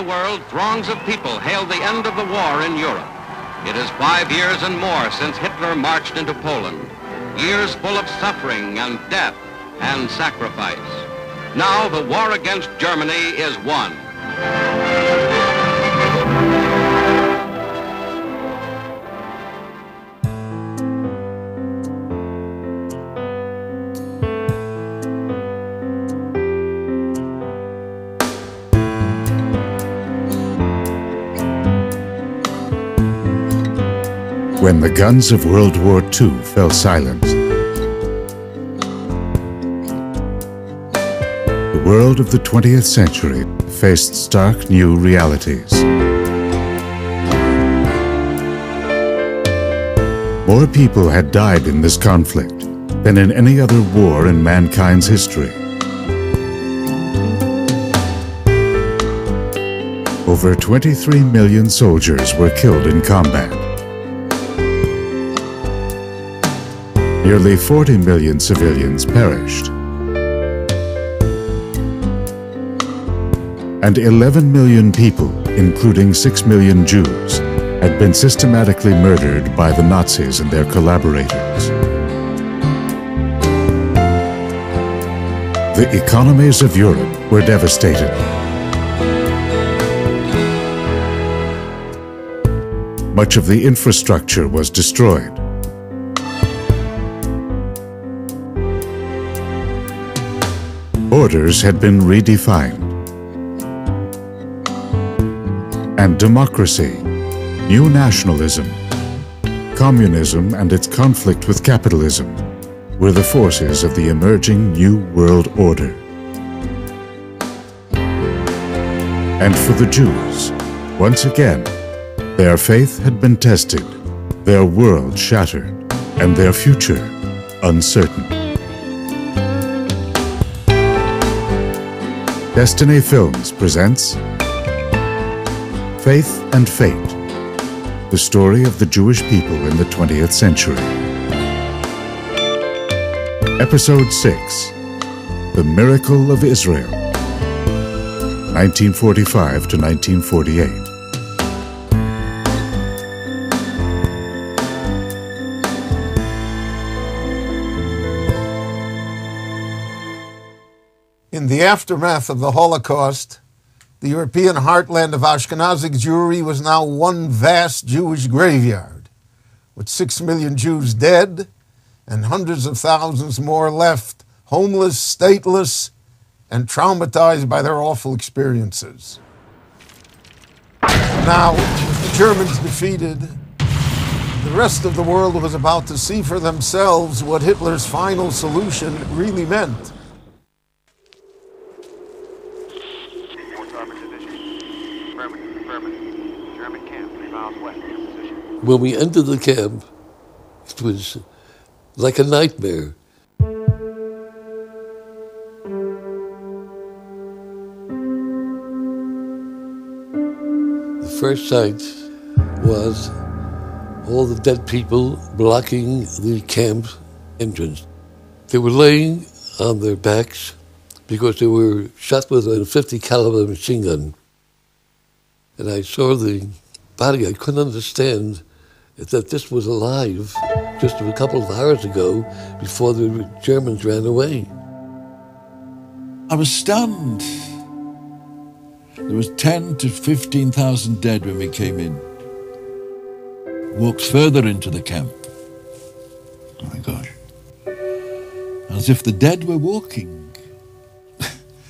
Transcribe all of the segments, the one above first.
the world, throngs of people hailed the end of the war in Europe. It is 5 years and more since Hitler marched into Poland. Years full of suffering and death and sacrifice. Now the war against Germany is won. When the guns of World War II fell silent, the world of the 20th century faced stark new realities. More people had died in this conflict than in any other war in mankind's history. Over 23 million soldiers were killed in combat. Nearly 40 million civilians perished, and 11 million people, including 6 million Jews, had been systematically murdered by the Nazis and their collaborators. The economies of Europe were devastated. Much of the infrastructure was destroyed. Borders had been redefined. And democracy, new nationalism, communism and its conflict with capitalism were the forces of the emerging new world order. And for the Jews, once again, their faith had been tested, their world shattered, and their future uncertain. Destiny Films presents Faith and Fate, the story of the Jewish people in the 20th century. Episode 6, The Miracle of Israel, 1945 to 1948. In the aftermath of the Holocaust, the European heartland of Ashkenazic Jewry was now one vast Jewish graveyard, with 6 million Jews dead and hundreds of thousands more left, homeless, stateless, and traumatized by their awful experiences. Now, with the Germans defeated, the rest of the world was about to see for themselves what Hitler's final solution really meant. German camp 3 miles west of your position. When we entered the camp, it was like a nightmare. The first sight was all the dead people blocking the camp entrance. They were laying on their backs because they were shot with a .50 caliber machine gun. And I saw the body. I couldn't understand that this was alive just a couple of hours ago before the Germans ran away. I was stunned. There was 10 to 15,000 dead when we came in. Walked further into the camp. Oh my gosh. As if the dead were walking.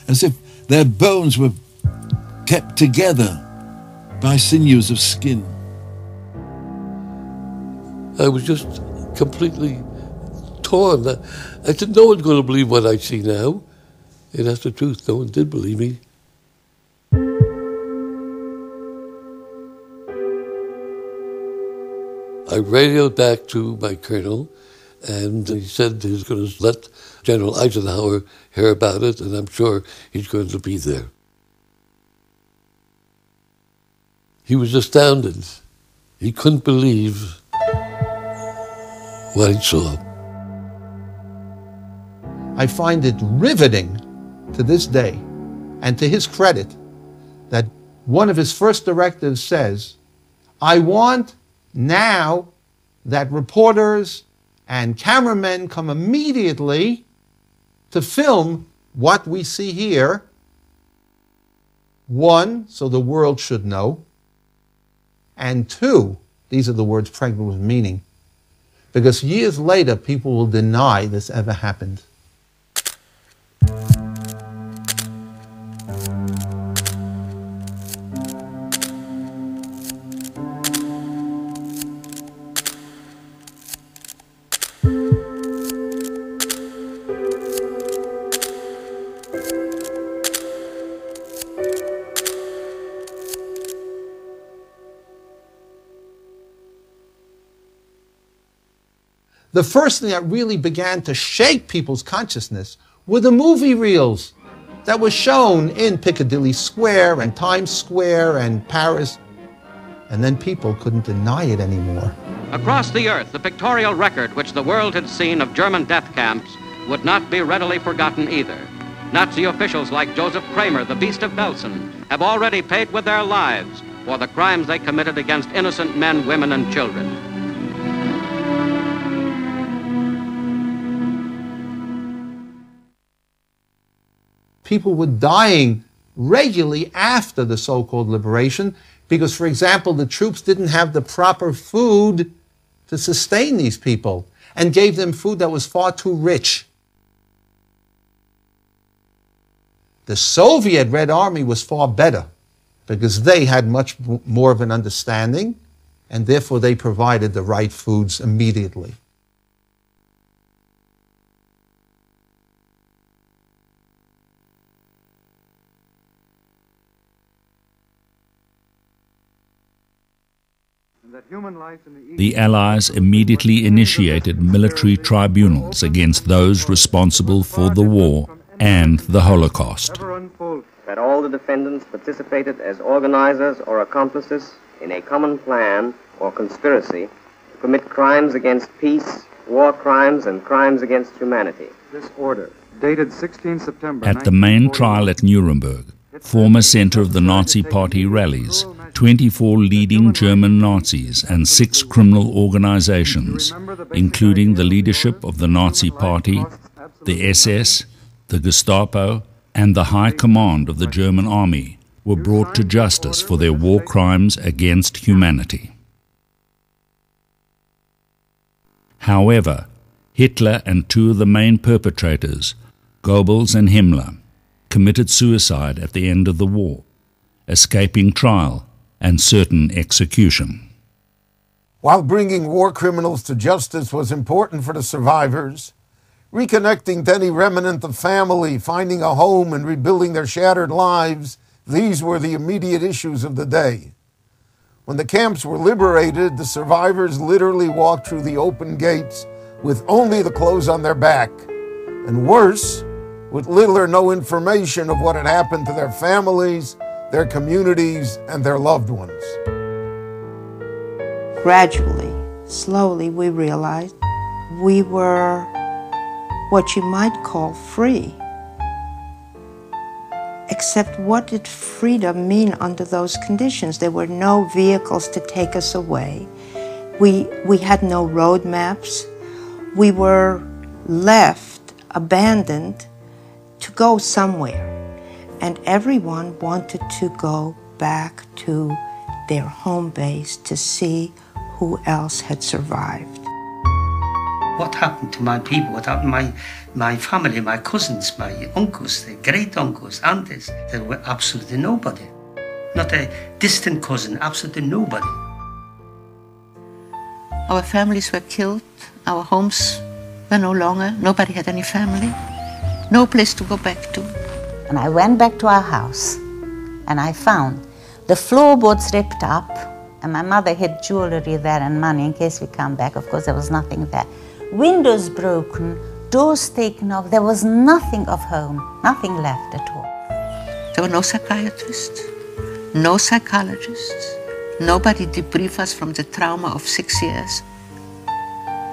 As if their bones were kept together by sinews of skin. I was just completely torn. I said, no one's going to believe what I see now. And that's the truth. No one did believe me. I radioed back to my colonel, and he said he was going to let General Eisenhower hear about it, and I'm sure he's going to be there. He was astounded. He couldn't believe what he saw. I find it riveting to this day, and to his credit, that one of his first directives says, I want now that reporters and cameramen come immediately to film what we see here. One, so the world should know. And two, these are the words pregnant with meaning, because years later people will deny this ever happened. The first thing that really began to shake people's consciousness were the movie reels that were shown in Piccadilly Square and Times Square and Paris. And then people couldn't deny it anymore. Across the earth, the pictorial record which the world had seen of German death camps would not be readily forgotten either. Nazi officials like Joseph Kramer, the Beast of Belsen, have already paid with their lives for the crimes they committed against innocent men, women, and children. People were dying regularly after the so-called liberation because, for example, the troops didn't have the proper food to sustain these people and gave them food that was far too rich. The Soviet Red Army was far better because they had much more of an understanding, and therefore they provided the right foods immediately. The Allies immediately initiated military tribunals against those responsible for the war and the Holocaust. That all the defendants participated as organizers or accomplices in a common plan or conspiracy to commit crimes against peace, war crimes, and crimes against humanity. This order, dated 16 September... At the main trial at Nuremberg, former center of the Nazi Party rallies, 24 leading German Nazis and 6 criminal organizations, including the leadership of the Nazi Party, the SS, the Gestapo, and the High Command of the German Army, were brought to justice for their war crimes against humanity. However, Hitler and 2 of the main perpetrators, Goebbels and Himmler, committed suicide at the end of the war, escaping trial and certain execution. While bringing war criminals to justice was important for the survivors, reconnecting to any remnant of family, finding a home, and rebuilding their shattered lives, these were the immediate issues of the day. When the camps were liberated, the survivors literally walked through the open gates with only the clothes on their back, and worse, with little or no information of what had happened to their families, their communities, and their loved ones. Gradually, slowly, we realized we were what you might call free. Except what did freedom mean under those conditions? There were no vehicles to take us away. We had no road maps. We were left, abandoned, to go somewhere. And everyone wanted to go back to their home base to see who else had survived. What happened to my people? What happened to my family, my cousins, my uncles, the great uncles, aunties? They were absolutely nobody. Not a distant cousin, absolutely nobody. Our families were killed. Our homes were no longer. Nobody had any family. No place to go back to. And I went back to our house and I found the floorboards ripped up, and my mother hid jewelry there and money in case we come back. Of course, there was nothing there. Windows broken, doors taken off. There was nothing of home, nothing left at all. There were no psychiatrists, no psychologists. Nobody debriefed us from the trauma of 6 years.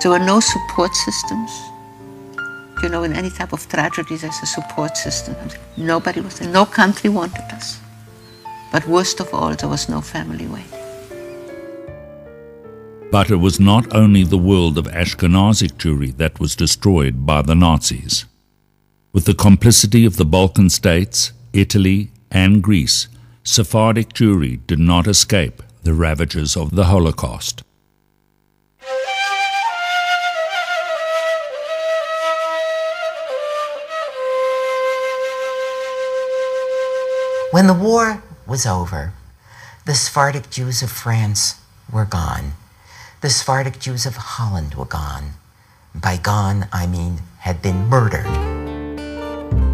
There were no support systems. You know, in any type of tragedy, there's a support system. Nobody was there. No country wanted us. But worst of all, there was no family waiting. But it was not only the world of Ashkenazic Jewry that was destroyed by the Nazis. With the complicity of the Balkan states, Italy, and Greece, Sephardic Jewry did not escape the ravages of the Holocaust. When the war was over, the Sephardic Jews of France were gone. The Sephardic Jews of Holland were gone. By gone, I mean had been murdered.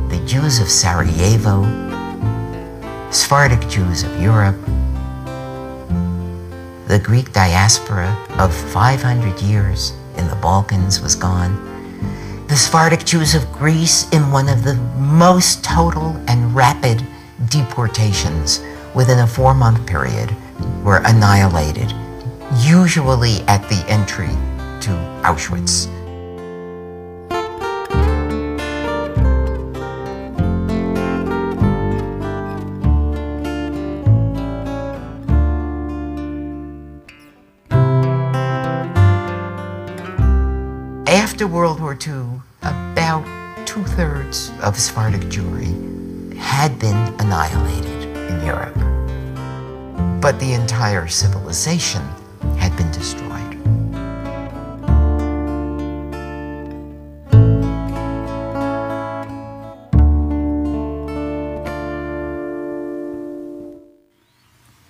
The Jews of Sarajevo, Sephardic Jews of Europe, the Greek diaspora of 500 years in the Balkans was gone. The Sephardic Jews of Greece, in one of the most total and rapid deportations within a 4-month period, were annihilated, usually at the entry to Auschwitz. After World War II, about 2/3 of Sephardic Jewry had been annihilated in Europe, but the entire civilization had been destroyed.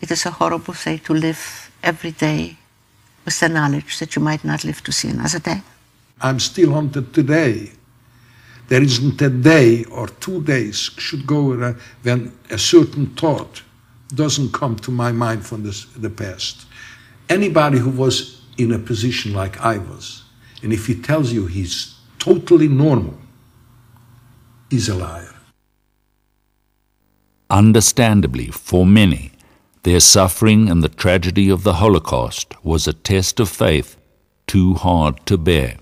It is a horrible thing to live every day with the knowledge that you might not live to see another day. I'm still haunted today. There isn't a day or 2 days should go when a certain thought doesn't come to my mind from the past. Anybody who was in a position like I was, and if he tells you he's totally normal, he's a liar. Understandably, for many, their suffering and the tragedy of the Holocaust was a test of faith too hard to bear.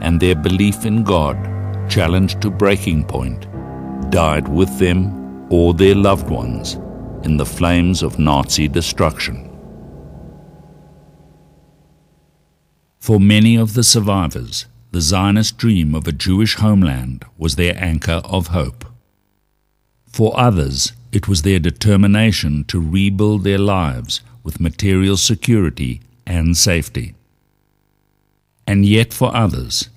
And their belief in God, challenged to breaking point, died with them or their loved ones in the flames of Nazi destruction. For many of the survivors, the Zionist dream of a Jewish homeland was their anchor of hope. For others, it was their determination to rebuild their lives with material security and safety. And yet for others,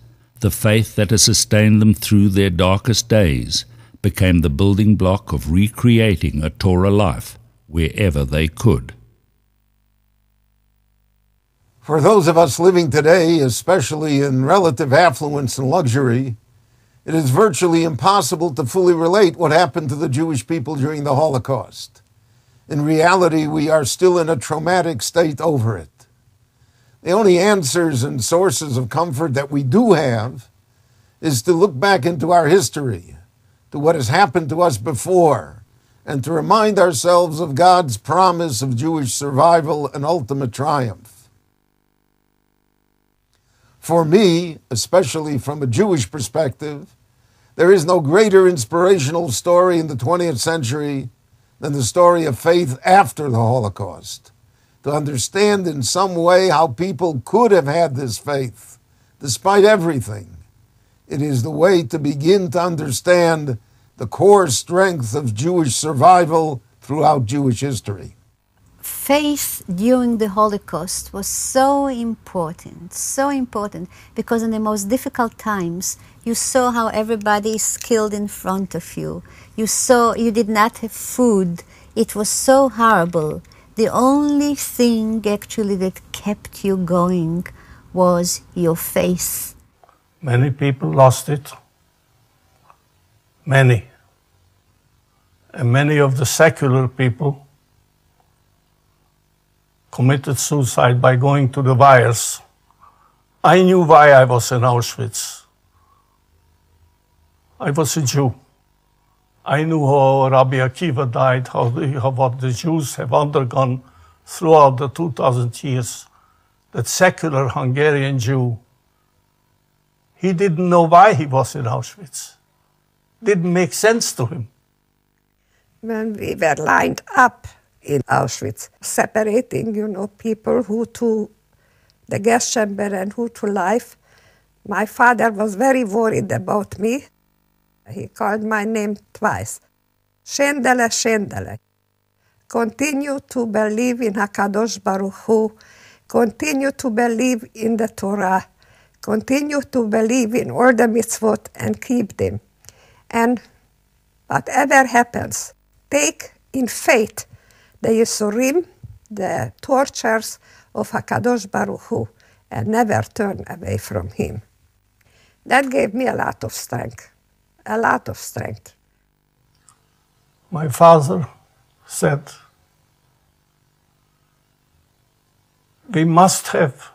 the faith that has sustained them through their darkest days became the building block of recreating a Torah life wherever they could. For those of us living today, especially in relative affluence and luxury, it is virtually impossible to fully relate what happened to the Jewish people during the Holocaust. In reality, we are still in a traumatic state over it. The only answers and sources of comfort that we do have is to look back into our history, to what has happened to us before, and to remind ourselves of God's promise of Jewish survival and ultimate triumph. For me, especially from a Jewish perspective, there is no greater inspirational story in the 20th century than the story of faith after the Holocaust. To understand in some way how people could have had this faith, despite everything. It is the way to begin to understand the core strength of Jewish survival throughout Jewish history. Faith during the Holocaust was so important, because in the most difficult times, you saw how everybody is killed in front of you. You saw you did not have food. It was so horrible. The only thing actually that kept you going was your faith. Many people lost it. Many. And many of the secular people committed suicide by going to the fires. I knew why I was in Auschwitz. I was a Jew. I knew how Rabbi Akiva died, what the Jews have undergone throughout the 2,000 years. That secular Hungarian Jew, he didn't know why he was in Auschwitz. Didn't make sense to him. when we were lined up in Auschwitz, separating, people who to the gas chamber and who to life, my father was very worried about me. He called my name twice. Shendele, Shendele. Continue to believe in HaKadosh Baruch Hu. Continue to believe in the Torah. Continue to believe in all the mitzvot and keep them. And whatever happens, take in faith the Yisurim, the tortures of HaKadosh Baruch Hu, and never turn away from him. That gave me a lot of strength. A lot of strength. My father said, we must have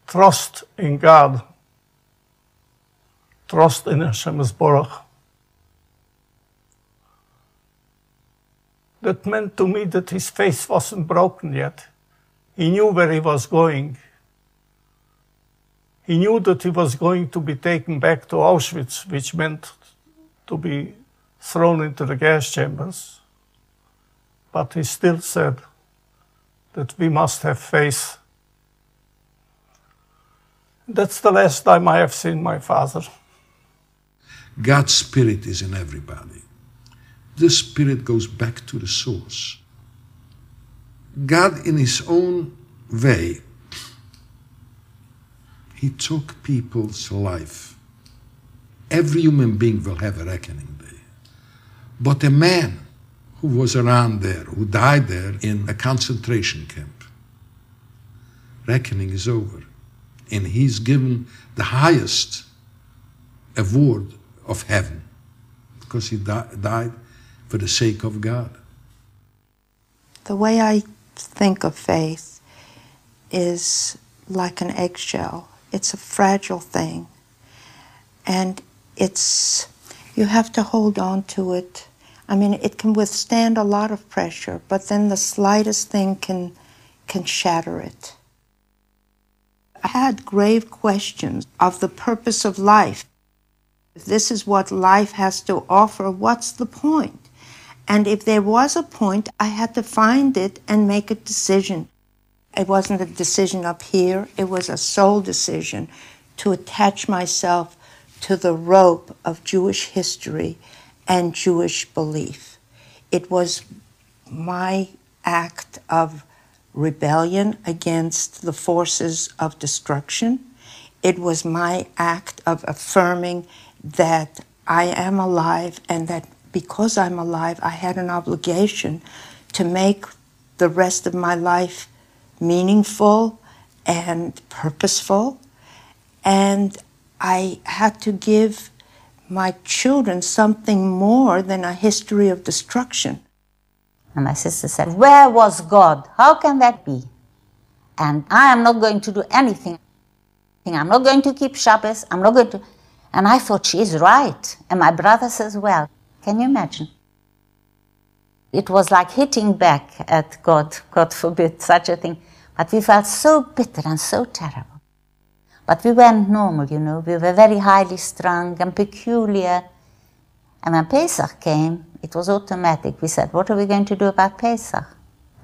trust in God, trust in Hashem Baruch. That meant to me that his faith wasn't broken yet. He knew where he was going. He knew that he was going to be taken back to Auschwitz, which meant to be thrown into the gas chambers. But he still said that we must have faith. That's the last time I have seen my father. God's spirit is in everybody. This spirit goes back to the source. God, in his own way, he took people's life. Every human being will have a reckoning day. But a man who was around there, who died there in a concentration camp, reckoning is over. And he's given the highest award of heaven because he died for the sake of God. The way I think of faith is like an eggshell. It's a fragile thing. And you have to hold on to it. I mean, it can withstand a lot of pressure, but then the slightest thing can shatter it. I had grave questions of the purpose of life. If this is what life has to offer, what's the point? And if there was a point, I had to find it and make a decision. It wasn't a decision up here, it was a soul decision to attach myself to the rope of Jewish history and Jewish belief. It was my act of rebellion against the forces of destruction. It was my act of affirming that I am alive and that because I'm alive, I had an obligation to make the rest of my life meaningful and purposeful. And I had to give my children something more than a history of destruction. And my sister said, where was God? How can that be? And I am not going to do anything. I'm not going to keep Shabbos. I'm not going to. And I thought, she is right. And my brother says, well, can you imagine? It was like hitting back at God. God forbid such a thing. But we felt so bitter and so terrible. But we weren't normal, you know. We were very highly strung and peculiar. And when Pesach came, it was automatic. We said, what are we going to do about Pesach?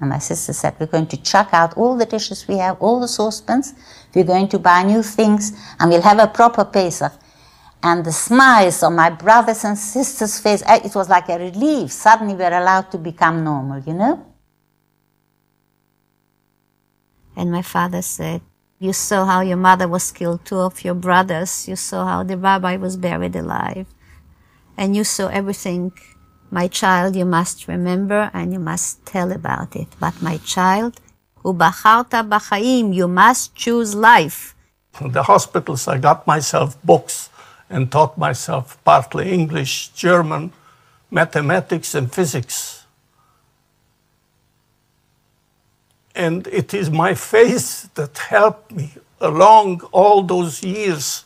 And my sister said, we're going to chuck out all the dishes we have, all the saucepans. We're going to buy new things, and we'll have a proper Pesach. And the smiles on my brothers and sisters' face, it was like a relief. Suddenly we're allowed to become normal, you know? And my father said, you saw how your mother was killed, 2 of your brothers. You saw how the rabbi was buried alive. And you saw everything. My child, you must remember and you must tell about it. But my child, ubacharta b'chaim, you must choose life. In the hospitals, I got myself books and taught myself partly English, German, mathematics, and physics. And it is my faith that helped me along all those years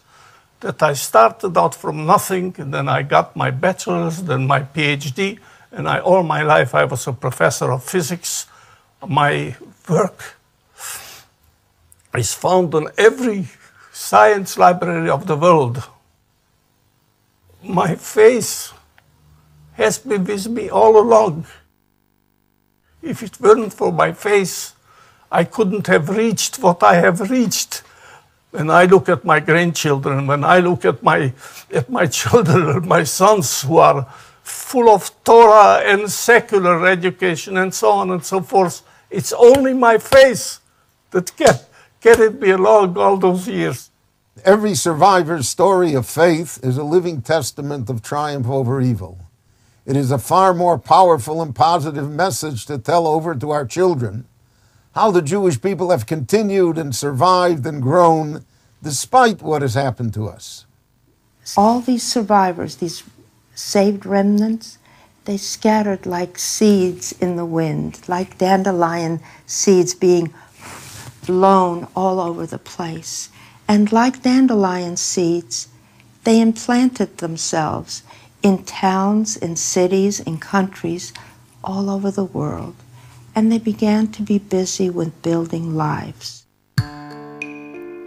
that I started out from nothing, and then I got my bachelor's, then my PhD, and all my life I was a professor of physics. My work is found in every science library of the world. My faith has been with me all along. If it weren't for my face, I couldn't have reached what I have reached. When I look at my grandchildren, when I look at my children, my sons who are full of Torah and secular education and so on and so forth, it's only my face that carried me along all those years. Every survivor's story of faith is a living testament of triumph over evil. It is a far more powerful and positive message to tell over to our children how the Jewish people have continued and survived and grown despite what has happened to us. All these survivors, these saved remnants, they scattered like seeds in the wind, like dandelion seeds being blown all over the place. And like dandelion seeds, they implanted themselves in towns, in cities, in countries all over the world. And they began to be busy with building lives.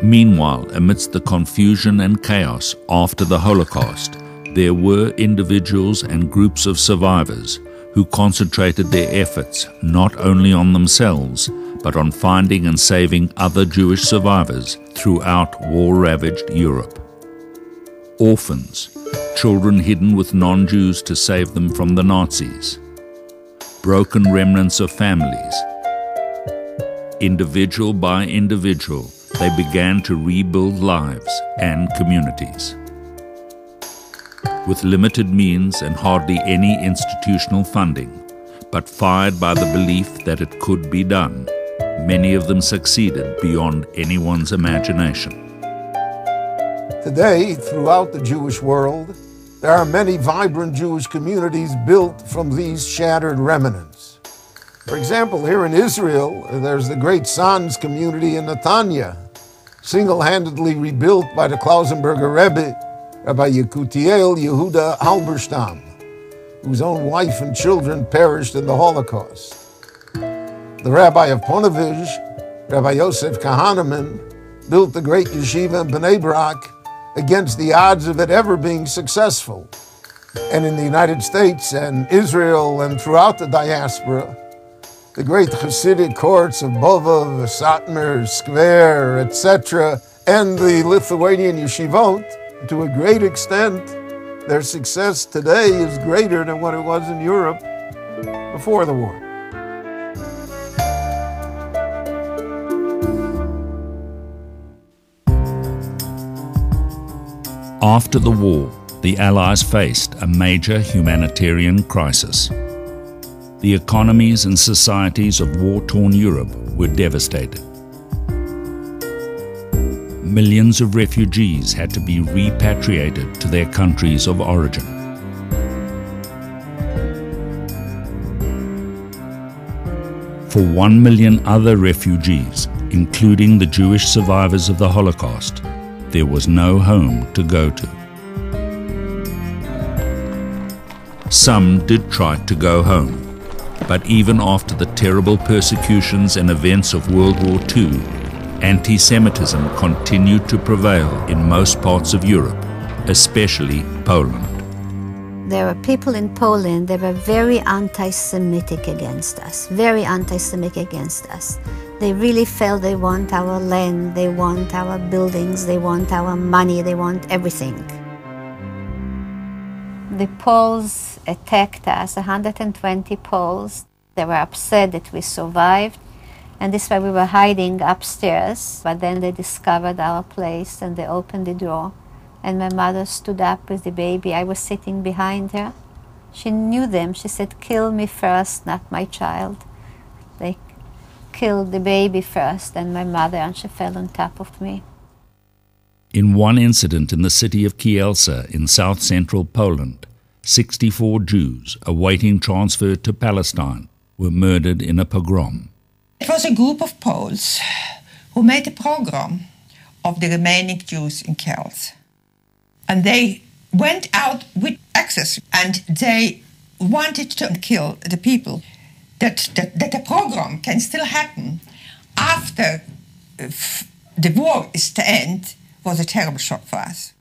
Meanwhile, amidst the confusion and chaos after the Holocaust, there were individuals and groups of survivors who concentrated their efforts not only on themselves, but on finding and saving other Jewish survivors throughout war-ravaged Europe. Orphans, children hidden with non-Jews to save them from the Nazis. Broken remnants of families. Individual by individual, they began to rebuild lives and communities. With limited means and hardly any institutional funding, but fired by the belief that it could be done, many of them succeeded beyond anyone's imagination. Today, throughout the Jewish world, there are many vibrant Jewish communities built from these shattered remnants. For example, here in Israel, there's the great Sanz community in Netanya, single-handedly rebuilt by the Klausenberger Rebbe, Rabbi Yekutiel Yehuda Halberstam, whose own wife and children perished in the Holocaust. The Rabbi of Ponevezh, Rabbi Yosef Kahaneman, built the great yeshiva in Bnei Brak against the odds of it ever being successful. And in the United States and Israel and throughout the diaspora, the great Hasidic courts of Bovov, Satmar, Skver, etc., and the Lithuanian yeshivot, to a great extent, their success today is greater than what it was in Europe before the war. After the war, the Allies faced a major humanitarian crisis. The economies and societies of war-torn Europe were devastated. Millions of refugees had to be repatriated to their countries of origin. For 1 million other refugees, including the Jewish survivors of the Holocaust, there was no home to go to. Some did try to go home, but even after the terrible persecutions and events of World War II, anti-Semitism continued to prevail in most parts of Europe, especially Poland. There were people in Poland that were very anti-Semitic against us, very anti-Semitic against us. They really felt they want our land, they want our buildings, they want our money, they want everything. The Poles attacked us, 120 Poles. They were upset that we survived, and this is why we were hiding upstairs. But then they discovered our place and they opened the door, and my mother stood up with the baby. I was sitting behind her. She knew them. She said, "Kill me first, not my child." They killed the baby first and my mother, and she fell on top of me. In one incident in the city of Kielce in south-central Poland, 64 Jews awaiting transfer to Palestine were murdered in a pogrom. It was a group of Poles who made a pogrom of the remaining Jews in Kielce. And they went out with axes and they wanted to kill the people. That a pogrom can still happen after the war is to end was a terrible shock for us.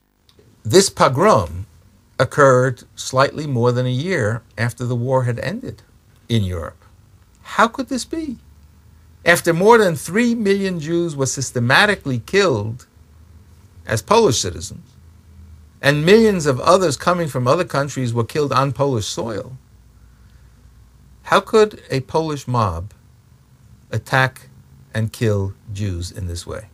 This pogrom occurred slightly more than a year after the war had ended in Europe. How could this be? After more than 3 million Jews were systematically killed as Polish citizens, and millions of others coming from other countries were killed on Polish soil, how could a Polish mob attack and kill Jews in this way?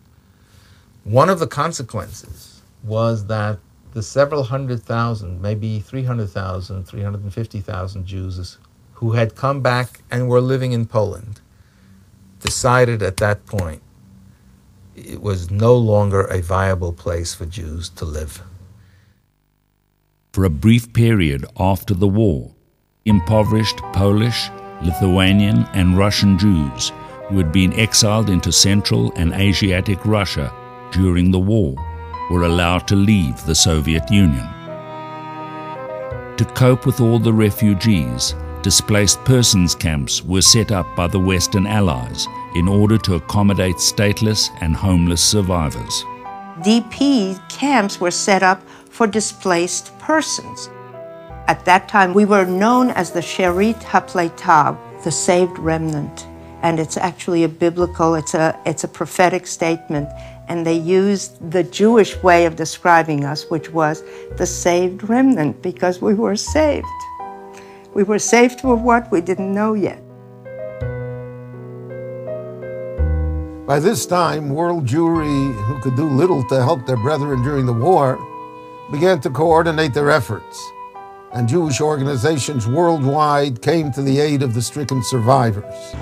One of the consequences was that the several hundred thousand, maybe 300,000, 350,000 Jews who had come back and were living in Poland decided at that point it was no longer a viable place for Jews to live. For a brief period after the war, impoverished Polish, Lithuanian, and Russian Jews who had been exiled into Central and Asiatic Russia during the war were allowed to leave the Soviet Union. To cope with all the refugees, displaced persons camps were set up by the Western Allies in order to accommodate stateless and homeless survivors. DP camps were set up for displaced persons. At that time, we were known as the Sherit HaPleitav, the saved remnant. And it's actually a biblical, it's a prophetic statement. And they used the Jewish way of describing us, which was the saved remnant, because we were saved. We were saved for what we didn't know yet. By this time, world Jewry, who could do little to help their brethren during the war, began to coordinate their efforts, and Jewish organizations worldwide came to the aid of the stricken survivors.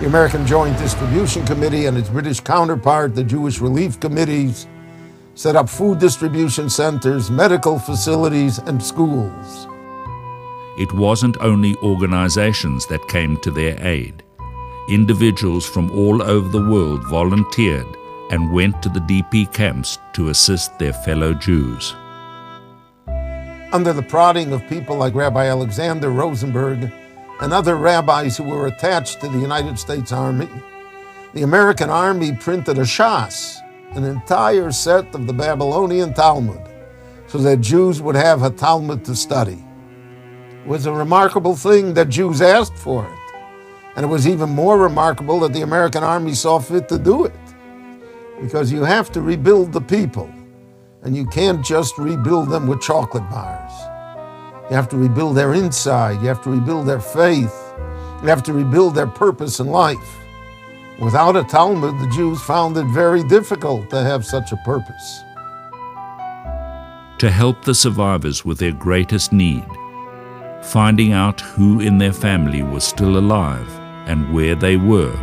The American Joint Distribution Committee and its British counterpart, the Jewish Relief Committees, set up food distribution centers, medical facilities, and schools. It wasn't only organizations that came to their aid. Individuals from all over the world volunteered and went to the DP camps to assist their fellow Jews. Under the prodding of people like Rabbi Alexander Rosenberg and other rabbis who were attached to the United States Army, the American Army printed a shas, an entire set of the Babylonian Talmud, so that Jews would have a Talmud to study. It was a remarkable thing that Jews asked for it. And it was even more remarkable that the American Army saw fit to do it. Because you have to rebuild the people. And you can't just rebuild them with chocolate bars. You have to rebuild their inside. You have to rebuild their faith. You have to rebuild their purpose in life. Without a Talmud, the Jews found it very difficult to have such a purpose. To help the survivors with their greatest need, finding out who in their family was still alive and where they were,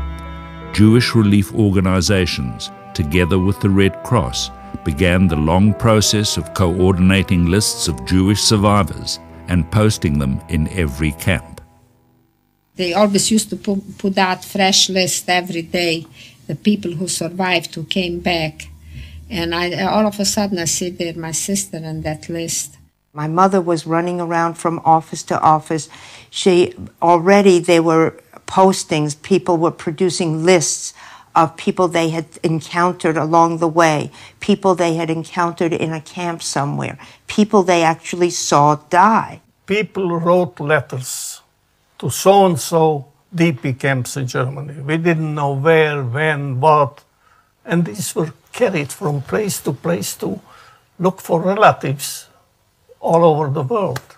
Jewish relief organizations, together with the Red Cross, began the long process of coordinating lists of Jewish survivors and posting them in every camp. They always used to put out fresh list every day, the people who survived, who came back. And all of a sudden I see there my sister on that list. My mother was running around from office to office. There were postings, people were producing lists of people they had encountered along the way, people they had encountered in a camp somewhere, people they actually saw die. People wrote letters to so-and-so DP camps in Germany. We didn't know where, when, what, and these were carried from place to look for relatives all over the world.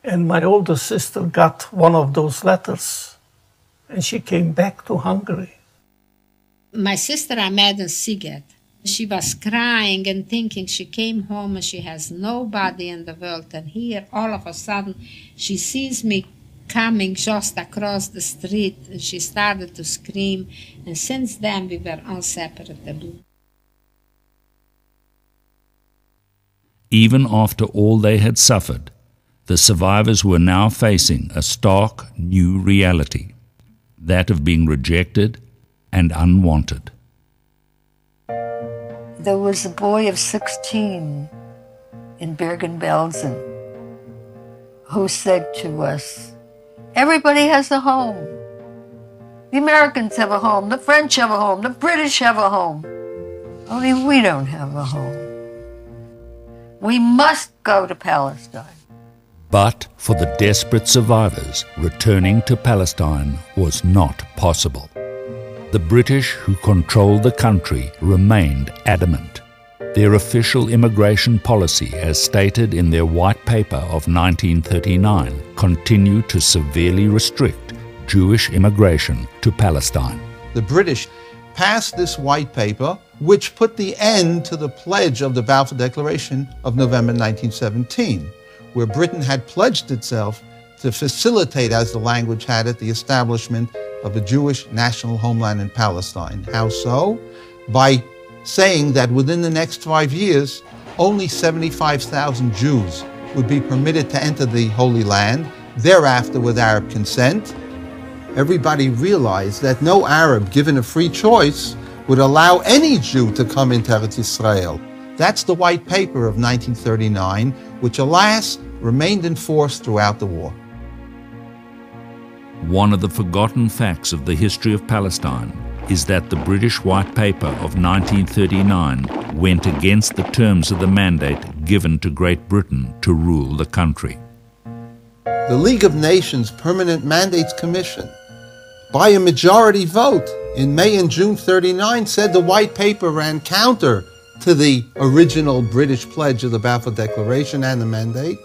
And my older sister got one of those letters, and she came back to Hungary. My sister I met in Siget. She was crying and thinking she came home and she has nobody in the world. And here, all of a sudden, she sees me coming just across the street, and she started to scream. And since then, we were inseparable. Even after all they had suffered, the survivors were now facing a stark new reality, that of being rejected and unwanted. There was a boy of 16 in Bergen-Belsen who said to us, "Everybody has a home. The Americans have a home, the French have a home, the British have a home. Only we don't have a home. We must go to Palestine." But for the desperate survivors, returning to Palestine was not possible. The British, who controlled the country, remained adamant. Their official immigration policy, as stated in their White Paper of 1939, continued to severely restrict Jewish immigration to Palestine. The British passed this White Paper, which put the end to the pledge of the Balfour Declaration of November 1917, where Britain had pledged itself to facilitate, as the language had it, the establishment of a Jewish national homeland in Palestine. How so? By saying that within the next 5 years, only 75,000 Jews would be permitted to enter the Holy Land, thereafter with Arab consent. Everybody realized that no Arab, given a free choice, would allow any Jew to come into Eretz Israel. That's the White Paper of 1939, which, alas, remained in force throughout the war. One of the forgotten facts of the history of Palestine is that the British White Paper of 1939 went against the terms of the mandate given to Great Britain to rule the country. The League of Nations Permanent Mandates Commission, by a majority vote in May and June 1939, said the White Paper ran counter to the original British pledge of the Balfour Declaration and the mandate.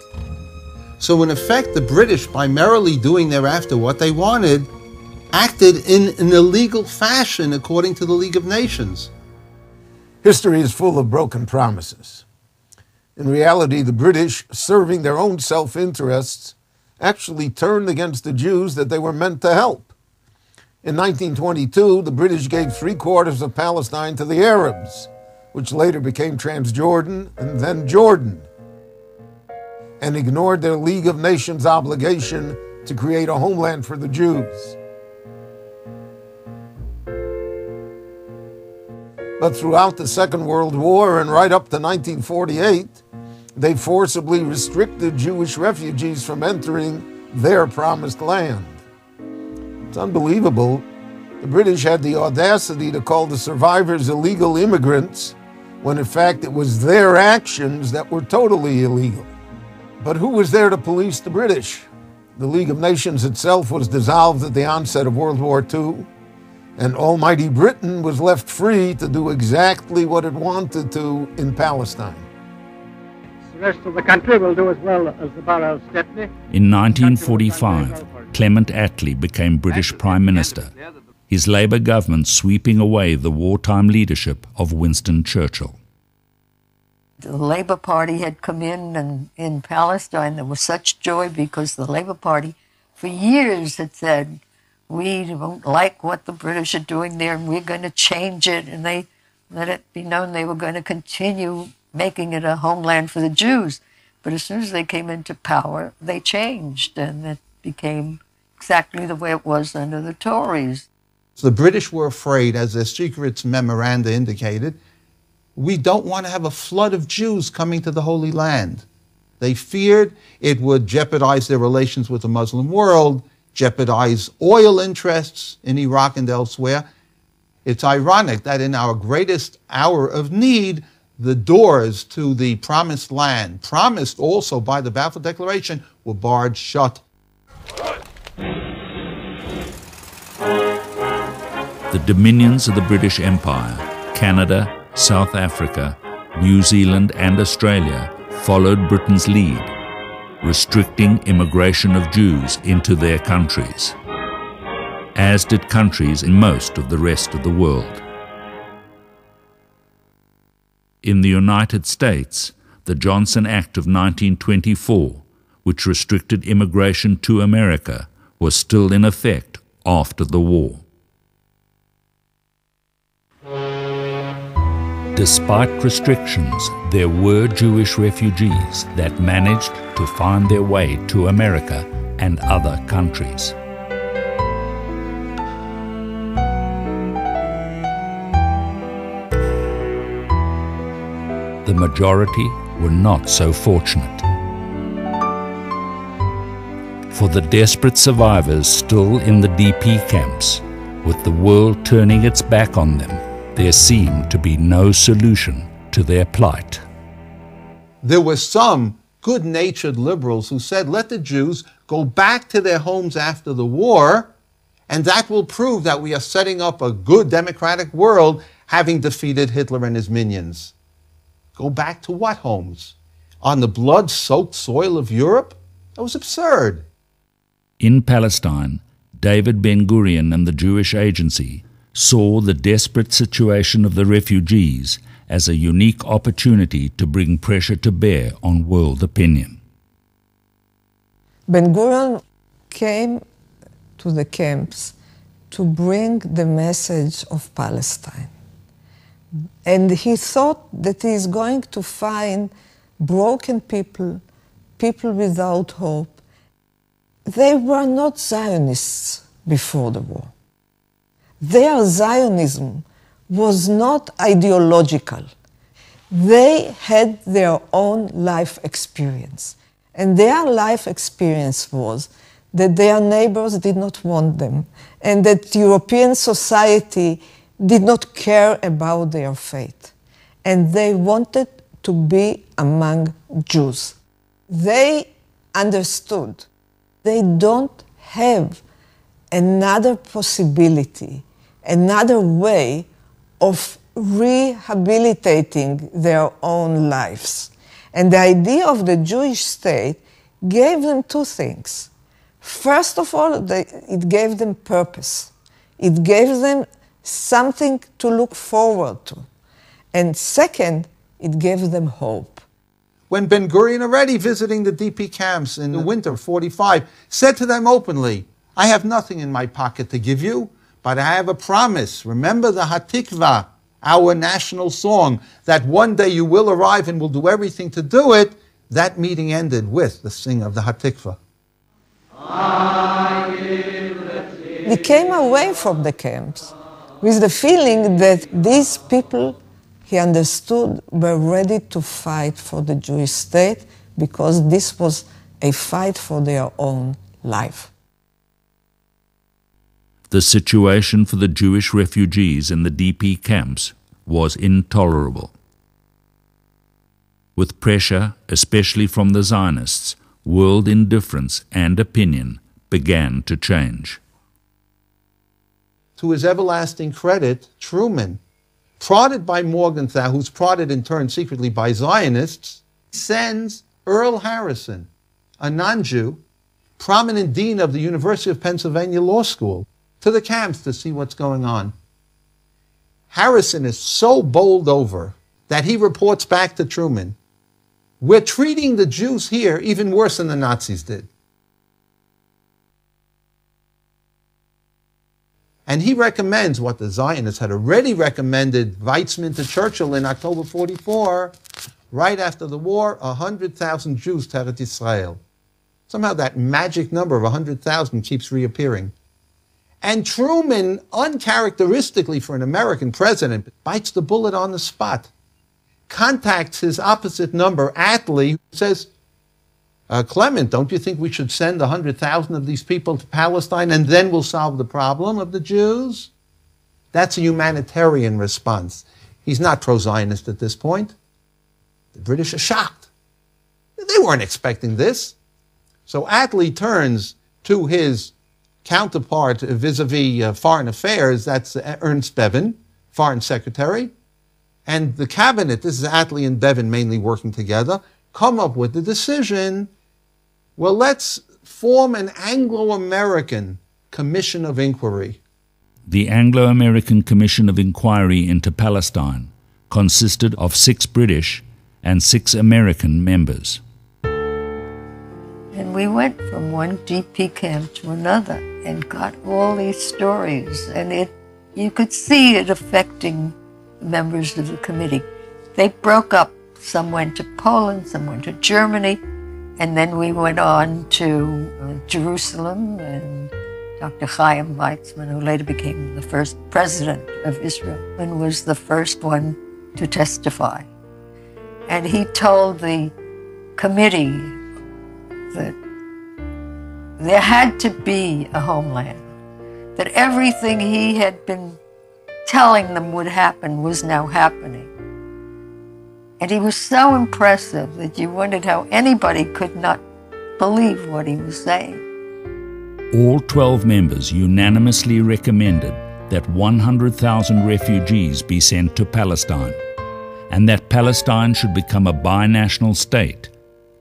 So in effect, the British, by merrily doing thereafter what they wanted, acted in an illegal fashion according to the League of Nations. History is full of broken promises. In reality, the British, serving their own self-interests, actually turned against the Jews that they were meant to help. In 1922, the British gave 3/4 of Palestine to the Arabs, which later became Transjordan and then Jordan, and ignored their League of Nations obligation to create a homeland for the Jews. But throughout the Second World War and right up to 1948, they forcibly restricted Jewish refugees from entering their promised land. It's unbelievable. The British had the audacity to call the survivors illegal immigrants, when in fact it was their actions that were totally illegal. But who was there to police the British? The League of Nations itself was dissolved at the onset of World War II, and almighty Britain was left free to do exactly what it wanted to in Palestine. The rest of the country will do as well as the borough of Stepney. In 1945, Clement Attlee became British Prime Minister, his Labour government sweeping away the wartime leadership of Winston Churchill. The Labour Party had come in Palestine. There was such joy because the Labour Party for years had said, we don't like what the British are doing there and we're going to change it. And they let it be known they were going to continue making it a homeland for the Jews. But as soon as they came into power, they changed and it became exactly the way it was under the Tories. So the British were afraid, as their secret memoranda indicated, we don't want to have a flood of Jews coming to the Holy Land. They feared it would jeopardize their relations with the Muslim world, jeopardize oil interests in Iraq and elsewhere. It's ironic that in our greatest hour of need, the doors to the promised land, promised also by the Balfour Declaration, were barred shut. The dominions of the British Empire, Canada, South Africa, New Zealand and Australia followed Britain's lead, restricting immigration of Jews into their countries, as did countries in most of the rest of the world. In the United States, the Johnson Act of 1924, which restricted immigration to America, was still in effect after the war. Despite restrictions, there were Jewish refugees that managed to find their way to America and other countries. The majority were not so fortunate. For the desperate survivors still in the DP camps, with the world turning its back on them, there seemed to be no solution to their plight. There were some good-natured liberals who said, let the Jews go back to their homes after the war, and that will prove that we are setting up a good democratic world, having defeated Hitler and his minions. Go back to what homes? On the blood-soaked soil of Europe? That was absurd. In Palestine, David Ben-Gurion and the Jewish Agency saw the desperate situation of the refugees as a unique opportunity to bring pressure to bear on world opinion. Ben-Gurion came to the camps to bring the message of Palestine. And he thought that he is going to find broken people, people without hope. They were not Zionists before the war. Their Zionism was not ideological. They had their own life experience. And their life experience was that their neighbors did not want them, and that European society did not care about their fate. And they wanted to be among Jews. They understood they don't have another possibility, another way of rehabilitating their own lives. And the idea of the Jewish state gave them two things. First of all, it gave them purpose. It gave them something to look forward to. And second, it gave them hope. When Ben-Gurion, already visiting the DP camps in the winter of 45, said to them openly, I have nothing in my pocket to give you, but I have a promise. Remember the Hatikva, our national song, that one day you will arrive and will do everything to do it. That meeting ended with the singing of the Hatikva. He came away from the camps with the feeling that these people, he understood, were ready to fight for the Jewish state because this was a fight for their own life. The situation for the Jewish refugees in the DP camps was intolerable. With pressure, especially from the Zionists, world indifference and opinion began to change. To his everlasting credit, Truman, prodded by Morgenthau, who's prodded in turn secretly by Zionists, sends Earl Harrison, a non-Jew, prominent dean of the University of Pennsylvania Law School, to the camps to see what's going on. Harrison is so bowled over that he reports back to Truman, we're treating the Jews here even worse than the Nazis did. And he recommends what the Zionists had already recommended Weizmann to Churchill in October 44, right after the war, 100,000 Jews to Eretz Israel. Somehow that magic number of 100,000 keeps reappearing. And Truman, uncharacteristically for an American president, bites the bullet on the spot, contacts his opposite number, Attlee, says, Clement, don't you think we should send 100,000 of these people to Palestine and then we'll solve the problem of the Jews? That's a humanitarian response. He's not pro-Zionist at this point. The British are shocked. They weren't expecting this. So Attlee turns to his counterpart vis-a-vis foreign affairs, that's Ernst Bevin, foreign secretary, and the cabinet, this is Attlee and Bevin mainly working together, come up with the decision, well, let's form an Anglo-American Commission of Inquiry. The Anglo-American Commission of Inquiry into Palestine consisted of 6 British and 6 American members. And we went from one DP camp to another and got all these stories, and you could see it affecting members of the committee. They broke up. Some went to Poland, some went to Germany, and then we went on to Jerusalem, and Dr. Chaim Weizmann, who later became the first president of Israel and was the first one to testify. And he told the committee that there had to be a homeland, that everything he had been telling them would happen was now happening. And he was so impressive that you wondered how anybody could not believe what he was saying. All 12 members unanimously recommended that 100,000 refugees be sent to Palestine, and that Palestine should become a binational state,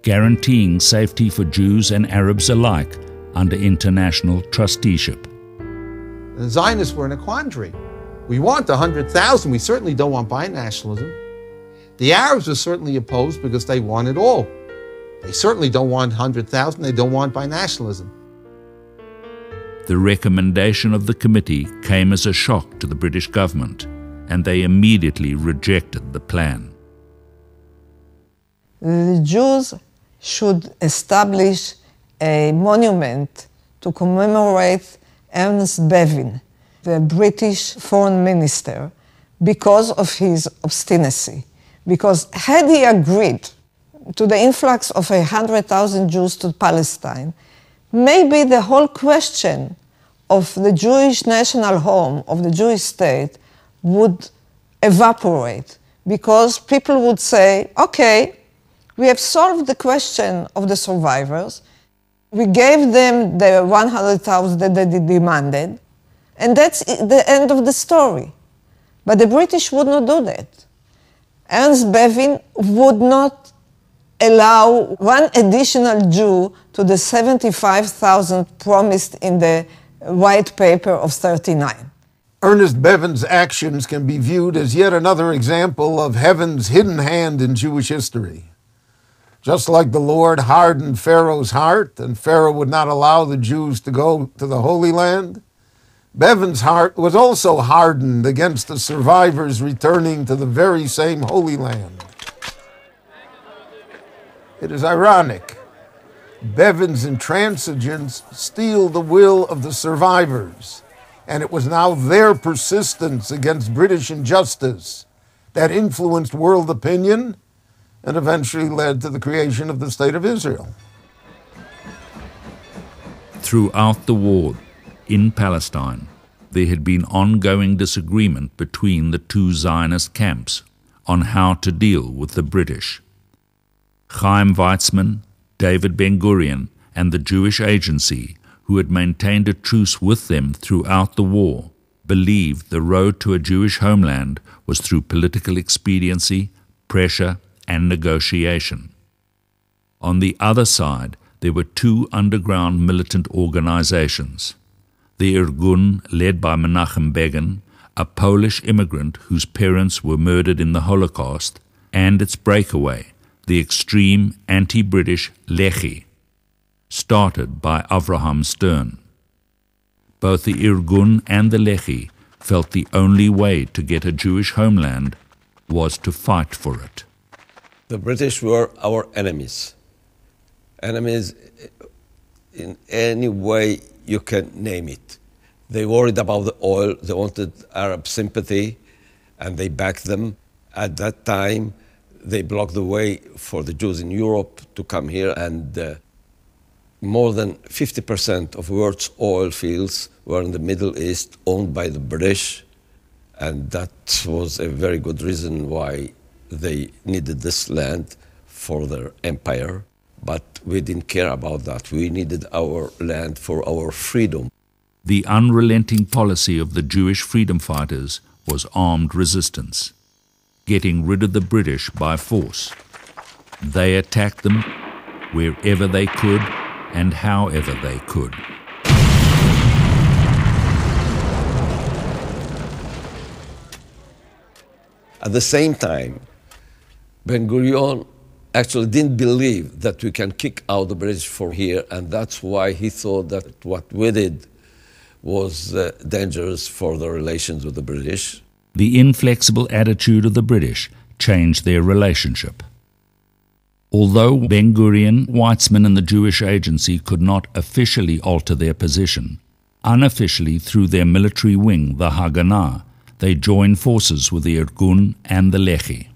guaranteeing safety for Jews and Arabs alike under international trusteeship. The Zionists were in a quandary. We want 100,000, we certainly don't want binationalism. The Arabs were certainly opposed because they want it all. They certainly don't want 100,000, they don't want binationalism. The recommendation of the committee came as a shock to the British government, and they immediately rejected the plan. The Jews should establish a monument to commemorate Ernest Bevin, the British foreign minister, because of his obstinacy. Because had he agreed to the influx of 100,000 Jews to Palestine, maybe the whole question of the Jewish national home, of the Jewish state, would evaporate, because people would say, okay, we have solved the question of the survivors, we gave them the 100,000 that they demanded, and that's the end of the story. But the British would not do that. Ernst Bevin would not allow one additional Jew to the 75,000 promised in the White Paper of '39. Ernest Bevin's actions can be viewed as yet another example of heaven's hidden hand in Jewish history. Just like the Lord hardened Pharaoh's heart, and Pharaoh would not allow the Jews to go to the Holy Land, Bevin's heart was also hardened against the survivors returning to the very same Holy Land. It is ironic. Bevin's intransigence steal the will of the survivors, and it was now their persistence against British injustice that influenced world opinion and eventually led to the creation of the State of Israel. Throughout the war in Palestine, there had been ongoing disagreement between the two Zionist camps on how to deal with the British. Chaim Weizmann, David Ben-Gurion, and the Jewish Agency, who had maintained a truce with them throughout the war, believed the road to a Jewish homeland was through political expediency, pressure, and negotiation. On the other side, there were two underground militant organizations. The Irgun, led by Menachem Begin, a Polish immigrant whose parents were murdered in the Holocaust, and its breakaway, the extreme anti-British Lehi, started by Avraham Stern. Both the Irgun and the Lehi felt the only way to get a Jewish homeland was to fight for it. The British were our enemies. Enemies in any way you can name it. They worried about the oil, they wanted Arab sympathy, and they backed them. At that time, they blocked the way for the Jews in Europe to come here, and more than 50% of world's oil fields were in the Middle East owned by the British, and that was a very good reason why they needed this land for their empire. But we didn't care about that. We needed our land for our freedom. The unrelenting policy of the Jewish freedom fighters was armed resistance, getting rid of the British by force. They attacked them wherever they could and however they could. At the same time, Ben-Gurion actually didn't believe that we can kick out the British from here, and that's why he thought that what we did was dangerous for the relations with the British. The inflexible attitude of the British changed their relationship. Although Ben-Gurion, Weizmann, and the Jewish Agency could not officially alter their position, unofficially through their military wing, the Haganah, they joined forces with the Irgun and the Lehi.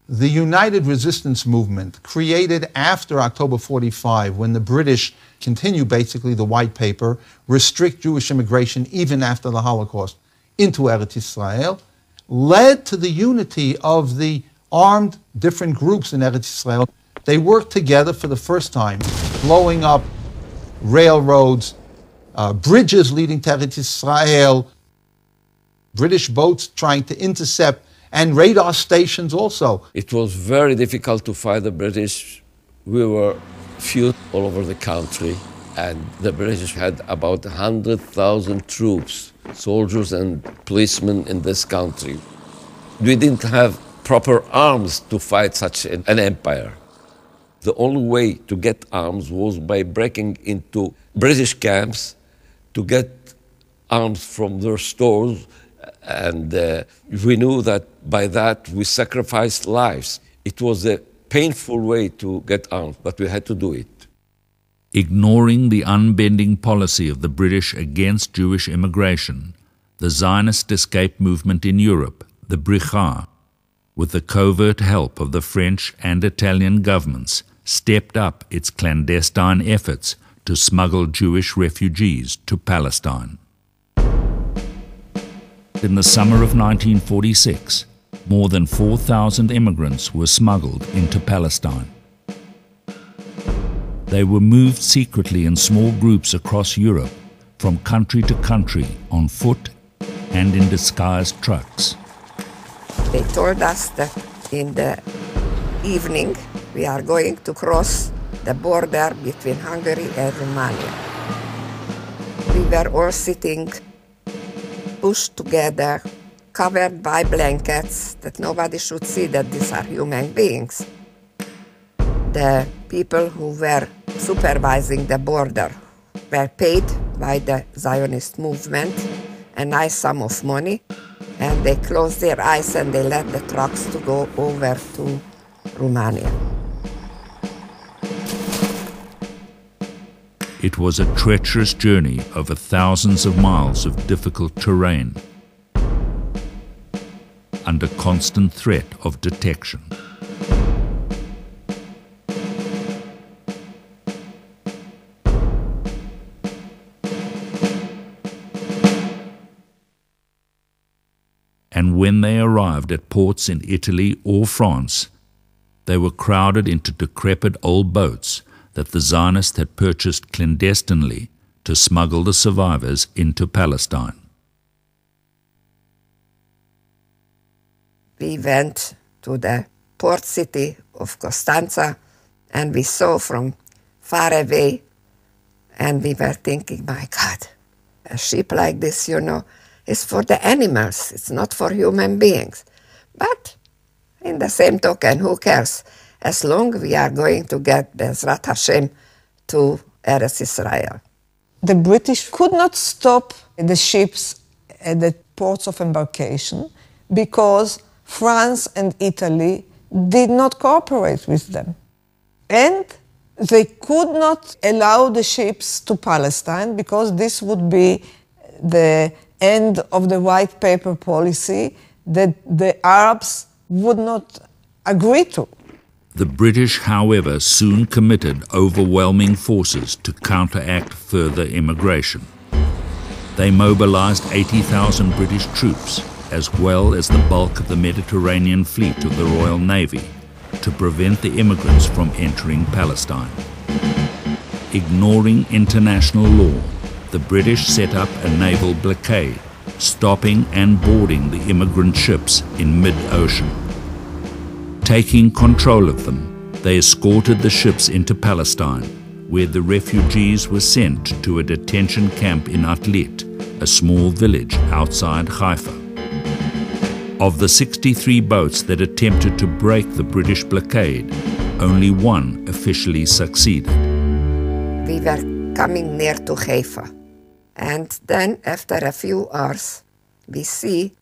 The United Resistance Movement, created after October 45, when the British continue basically the White Paper, restrict Jewish immigration even after the Holocaust into Eretz Israel, led to the unity of the armed different groups in Eretz Israel. They worked together for the first time, blowing up railroads, bridges leading to Eretz Israel, British boats trying to intercept, and radar stations also. It was very difficult to fight the British. We were few all over the country, and the British had about 100,000 troops, soldiers and policemen in this country. We didn't have proper arms to fight such an empire. The only way to get arms was by breaking into British camps to get arms from their stores, and we knew that by that we sacrificed lives. It was a painful way to get arms, but we had to do it. Ignoring the unbending policy of the British against Jewish immigration, the Zionist escape movement in Europe, the Bricha, with the covert help of the French and Italian governments, stepped up its clandestine efforts to smuggle Jewish refugees to Palestine. In the summer of 1946, more than 4,000 immigrants were smuggled into Palestine. They were moved secretly in small groups across Europe, from country to country, on foot and in disguised trucks. They told us that in the evening we are going to cross the border between Hungary and Romania. We were all sitting pushed together, covered by blankets, that nobody should see that these are human beings. The people who were supervising the border were paid by the Zionist movement a nice sum of money, and they closed their eyes and they let the trucks to go over to Romania. It was a treacherous journey over thousands of miles of difficult terrain, under constant threat of detection. And when they arrived at ports in Italy or France, they were crowded into decrepit old boats that the Zionists had purchased clandestinely to smuggle the survivors into Palestine. We went to the port city of Constanza, and we saw from far away, and we were thinking, my God, a ship like this, is for the animals, it's not for human beings. But in the same token, who cares? As long we are going to get Bezrat Hashem to Eretz Israel. The British could not stop the ships at the ports of embarkation because France and Italy did not cooperate with them. And they could not allow the ships to Palestine because this would be the end of the white paper policy that the Arabs would not agree to. The British, however, soon committed overwhelming forces to counteract further immigration. They mobilized 80,000 British troops, as well as the bulk of the Mediterranean fleet of the Royal Navy, to prevent the immigrants from entering Palestine. Ignoring international law, the British set up a naval blockade, stopping and boarding the immigrant ships in mid-ocean. Taking control of them, they escorted the ships into Palestine, where the refugees were sent to a detention camp in Atlit, a small village outside Haifa. Of the 63 boats that attempted to break the British blockade, only one officially succeeded. We were coming near to Haifa, and then after a few hours, we see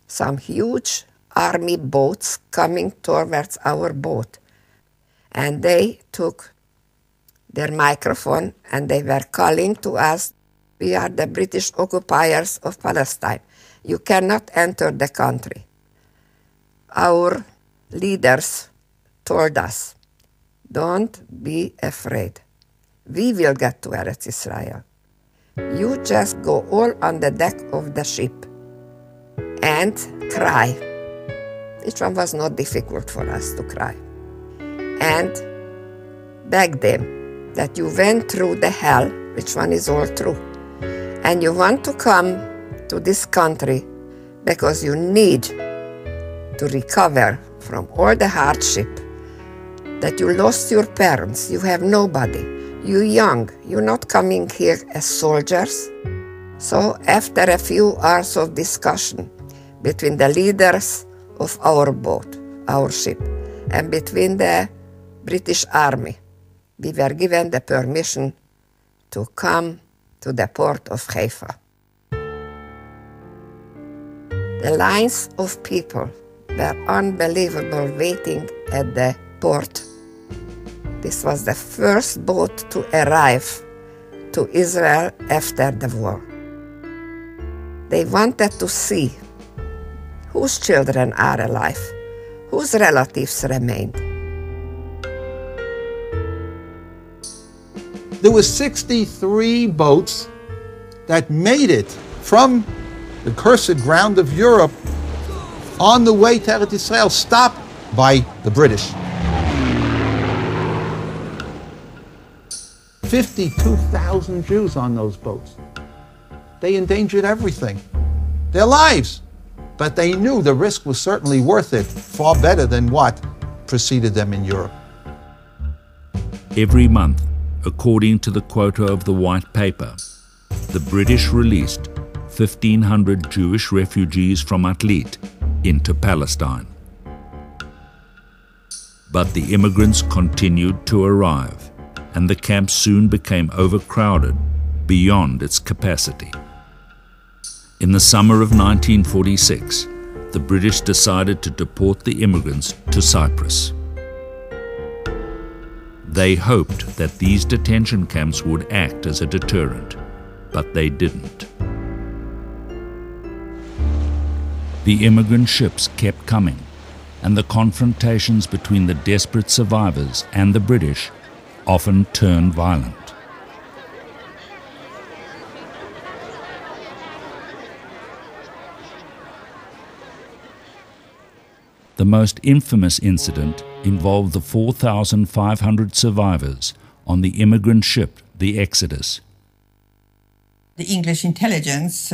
some huge army boats coming towards our boat. And they took their microphone and they were calling to us, we are the British occupiers of Palestine. You cannot enter the country. Our leaders told us, don't be afraid. We will get to Eretz Israel. You just go all on the deck of the ship and cry. Which one was not difficult for us to cry. And beg them that you went through the hell, which one is all true, and you want to come to this country because you need to recover from all the hardship, that you lost your parents, you have nobody, you're young, you're not coming here as soldiers. So after a few hours of discussion between the leaders of our boat, our ship, and between the British Army, we were given the permission to come to the port of Haifa. The lines of people were unbelievable waiting at the port. This was the first boat to arrive to Israel after the war. They wanted to see whose children are alive, whose relatives remained. There were 63 boats that made it from the cursed ground of Europe on the way to Eretz Israel, stopped by the British. 52,000 Jews on those boats. They endangered everything, their lives. But they knew the risk was certainly worth it, far better than what preceded them in Europe. Every month, according to the quota of the White Paper, the British released 1,500 Jewish refugees from Atlit into Palestine. But the immigrants continued to arrive, and the camp soon became overcrowded beyond its capacity. In the summer of 1946, the British decided to deport the immigrants to Cyprus. They hoped that these detention camps would act as a deterrent, but they didn't. The immigrant ships kept coming, and the confrontations between the desperate survivors and the British often turned violent. The most infamous incident involved the 4,500 survivors on the immigrant ship, the Exodus. The English intelligence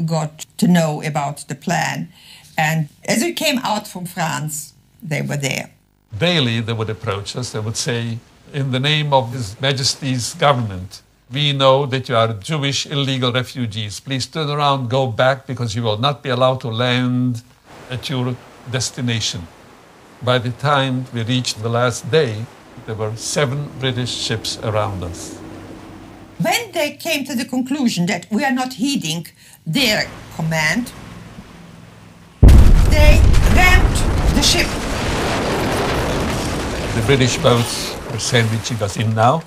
got to know about the plan, and as we came out from France, they were there. Daily they would approach us, they would say, in the name of His Majesty's government, we know that you are Jewish illegal refugees. Please turn around, go back, because you will not be allowed to land at your destination. By the time we reached the last day, there were 7 British ships around us. When they came to the conclusion that we are not heeding their command, they rammed the ship. The British boats were sandwiching us in now,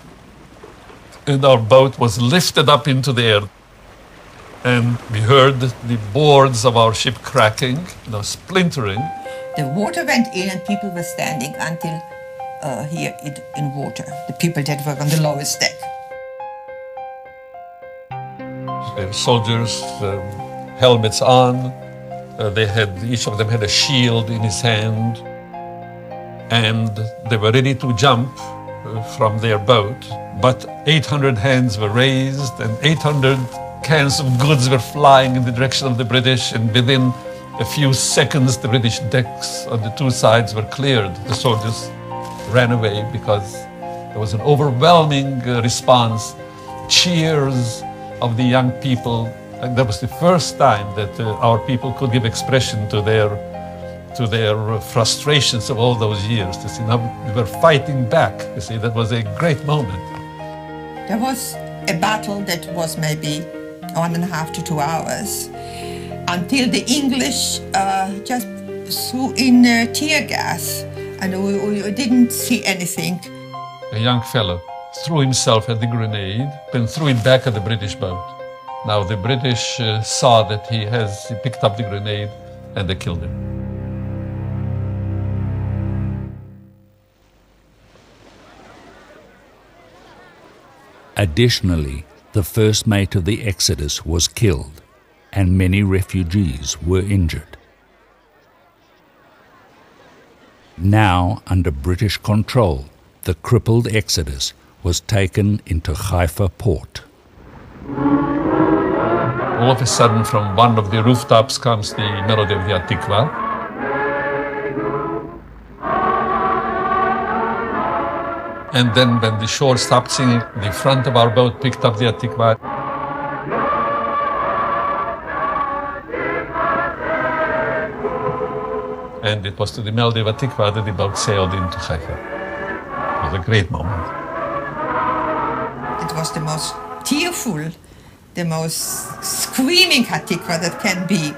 and our boat was lifted up into the air. And we heard the boards of our ship cracking, splintering. The water went in and people were standing until here in water, the people that were on the lowest deck. Soldiers, helmets on, each of them had a shield in his hand, and they were ready to jump from their boat, but 800 hands were raised and 800 cans of goods were flying in the direction of the British, and within a few seconds the British decks on the 2 sides were cleared. The soldiers ran away because there was an overwhelming response, cheers of the young people. And that was the first time that our people could give expression to their frustrations of all those years. To see, now we were fighting back. You see, that was a great moment. There was a battle that was maybe 1.5 to 2 hours until the English just threw in tear gas, and we didn't see anything. A young fellow threw himself at the grenade and threw it back at the British boat. Now the British saw that he picked up the grenade and they killed him. Additionally, the first mate of the Exodus was killed, and many refugees were injured. Now, under British control, the crippled exodus was taken into Haifa port. All of a sudden, from one of the rooftops comes the melody of the Hatikva. And then when the shore stopped singing, the front of our boat picked up the Hatikva. And it was to the melody of Hatikva that the boat sailed into Haifa. It was a great moment. It was the most tearful, the most screaming Hatikva that can be.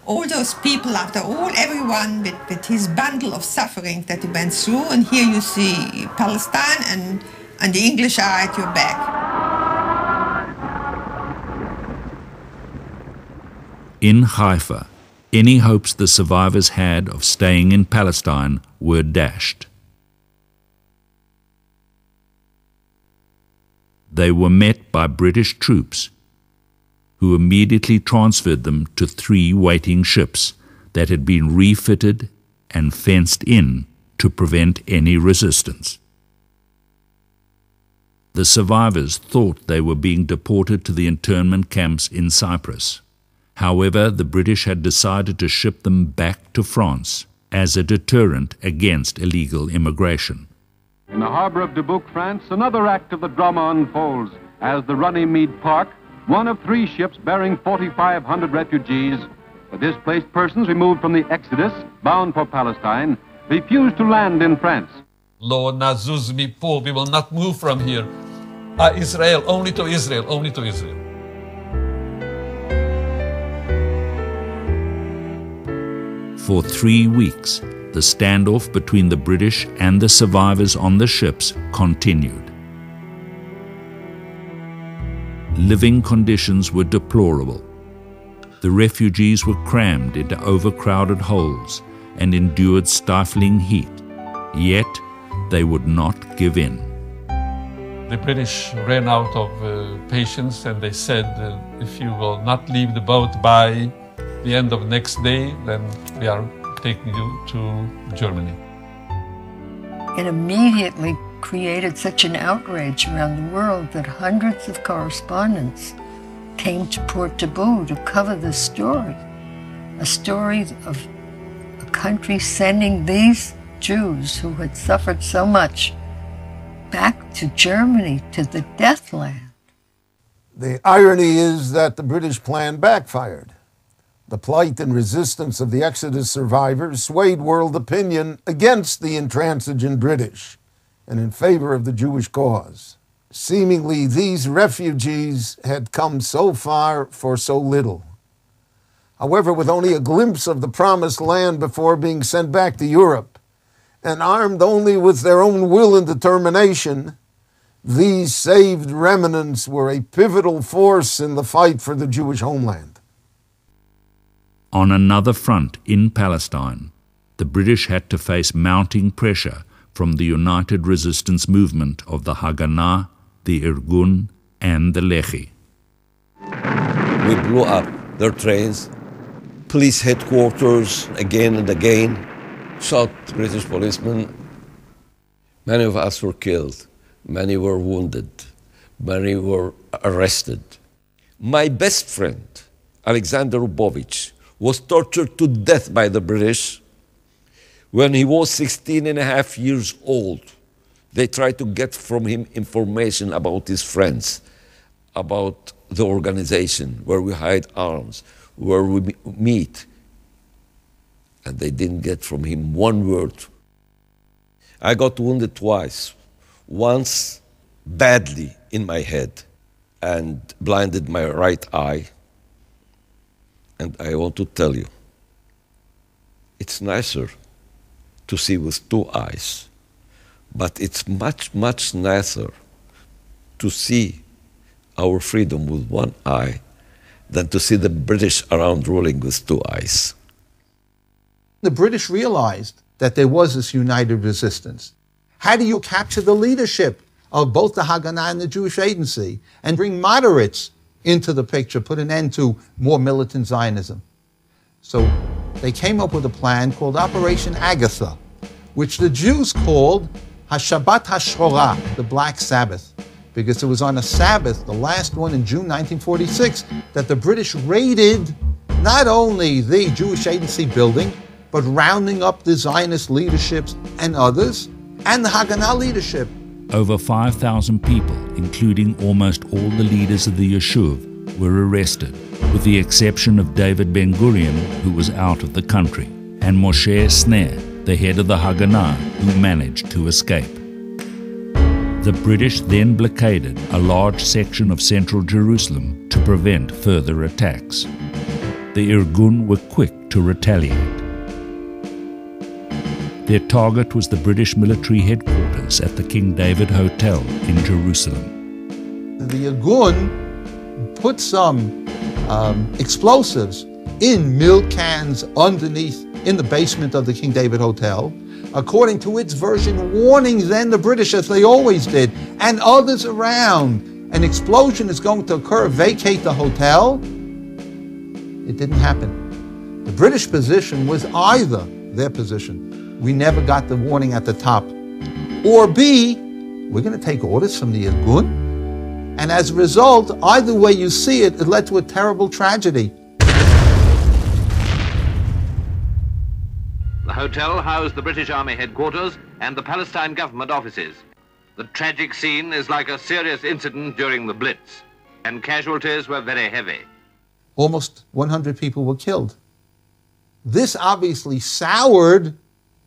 All those people, everyone with his bundle of suffering that he went through, and here you see Palestine and the English are at your back. In Haifa, any hopes the survivors had of staying in Palestine were dashed. They were met by British troops, who immediately transferred them to 3 waiting ships that had been refitted and fenced in to prevent any resistance. The survivors thought they were being deported to the internment camps in Cyprus. However, the British had decided to ship them back to France as a deterrent against illegal immigration. In the harbor of Dubuque, France, another act of the drama unfolds as the Runnymede Park, one of 3 ships bearing 4,500 refugees, the displaced persons removed from the Exodus, bound for Palestine, refused to land in France. Lo nazuz mipo, we will not move from here. Israel, only to Israel, only to Israel. For 3 weeks, the standoff between the British and the survivors on the ships continued. Living conditions were deplorable. The refugees were crammed into overcrowded holes and endured stifling heat, yet they would not give in. The British ran out of patience and they said, if you will not leave the boat by the end of next day, then we are taking you to Germany. It immediately created such an outrage around the world that hundreds of correspondents came to Port Taboo to cover this story. A story of a country sending these Jews who had suffered so much back to Germany, to the death land. The irony is that the British plan backfired. The plight and resistance of the Exodus survivors swayed world opinion against the intransigent British and in favor of the Jewish cause. Seemingly, these refugees had come so far for so little. However, with only a glimpse of the promised land before being sent back to Europe, and armed only with their own will and determination, these saved remnants were a pivotal force in the fight for the Jewish homeland. On another front in Palestine, the British had to face mounting pressure from the united resistance movement of the Haganah, the Irgun, and the Lehi. We blew up their trains, police headquarters again and again, shot British policemen. Many of us were killed, many were wounded, many were arrested. My best friend, Alexander Rubovich, was tortured to death by the British. When he was 16 and a half years old, they tried to get from him information about his friends, about the organization, where we hide arms, where we meet. And they didn't get from him one word. I got wounded twice. Once badly in my head and blinded my right eye. And I want to tell you, it's nicer to see with 2 eyes, but it's much, much nicer to see our freedom with 1 eye than to see the British around ruling with 2 eyes. The British realized that there was this united resistance. How do you capture the leadership of both the Haganah and the Jewish Agency and bring moderates into the picture, put an end to more militant Zionism? So they came up with a plan called Operation Agatha. which the Jews called HaShabbat HaShchorah, the Black Sabbath, because it was on a Sabbath, the last one in June 1946, that the British raided not only the Jewish Agency building, but rounding up the Zionist leaderships and others, and the Haganah leadership. Over 5,000 people, including almost all the leaders of the Yeshuv, were arrested, with the exception of David Ben-Gurion, who was out of the country, and Moshe Sneh, the head of the Haganah, who managed to escape. The British then blockaded a large section of central Jerusalem to prevent further attacks. The Irgun were quick to retaliate. Their target was the British military headquarters at the King David Hotel in Jerusalem. The Irgun put some explosives in milk cans underneath in the basement of the King David Hotel, according to its version, warning then the British, as they always did, and others around, an explosion is going to occur, vacate the hotel. It didn't happen. The British position was either their position, we never got the warning at the top, or B, we're going to take orders from the Irgun. And as a result, either way you see it, it led to a terrible tragedy. The hotel housed the British Army headquarters and the Palestine government offices. The tragic scene is like a serious incident during the Blitz, and casualties were very heavy. Almost 100 people were killed. This obviously soured